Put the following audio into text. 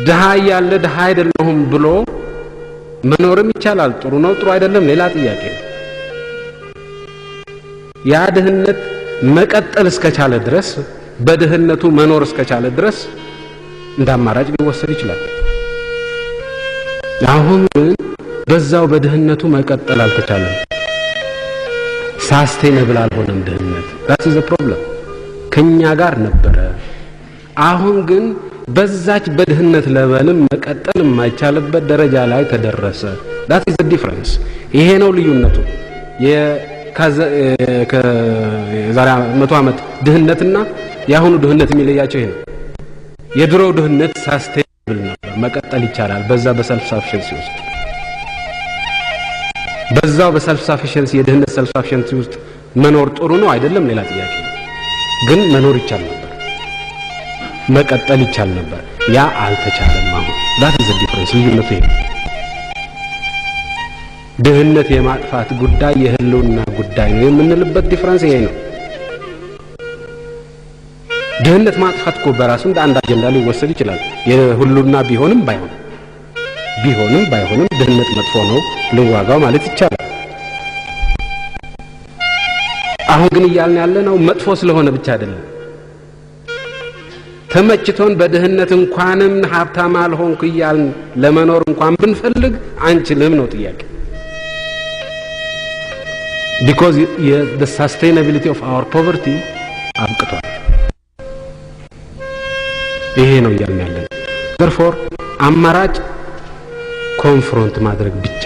ድሃ ያለ ድሃ አይደለሁም ብሎ መኖርም ይቻላል። ጥሩ ነው ጥሩ አይደለም ሌላ ጥያቄ ነው። ያ ድህነት መቀጠል እስከቻለ ድረስ በድህነቱ መኖር እስከቻለ ድረስ እንደ አማራጭ ሊወሰድ ይችላል። አሁን ግን በዛው በድህነቱ መቀጠል አልተቻለም። ሳስቴነብል አልሆነም ድህነት። that is the problem ከኛ ጋር ነበረ። አሁን ግን በዛች በድህነት ለበልም መቀጠል የማይቻልበት ደረጃ ላይ ተደረሰ። that is the difference። ይሄ ነው ልዩነቱ። የዛሬ 100 ዓመት ድህነትና የአሁኑ ድህነት የሚለያቸው ይሄ ነው። የድሮው ድህነት ሳስቴነብል ነበር፣ መቀጠል ይቻላል። በዛ በሰልፍ ሳፊሸንሲ ውስጥ በዛው በሰልፍ ሳፊሸንሲ የድህነት ሰልፍ ሳፊሸንሲ ውስጥ መኖር ጥሩ ነው አይደለም ሌላ ጥያቄ ነው። ግን መኖር ይቻል ነበር፣ መቀጠል ይቻል ነበር። ያ አልተቻለም። አሁን that is the difference። ልዩነቱ ይሄ ድህነት የማጥፋት ጉዳይ የህልውና ጉዳይ ነው የምንልበት ዲፈረንስ ይሄ ነው። ድህነት ማጥፋት እኮ በራሱ እንደ አንድ አጀንዳ ሊወሰድ ይችላል። የህልውና ቢሆንም ባይሆንም ድህነት መጥፎ ነው ልዋጋው ማለት ይቻላል። አሁን ግን እያልን ያለነው መጥፎ ስለሆነ ብቻ አይደለም። ተመችቶን በድህነት እንኳንም ሀብታም አልሆንኩ እያልን ለመኖር እንኳን ብንፈልግ አንችልም ነው ጥያቄ። because the sustainability of our poverty አብቅቷል። ይሄ ነው እያልን ያለነው። therefore አማራጭ ኮንፍሮንት ማድረግ ብቻ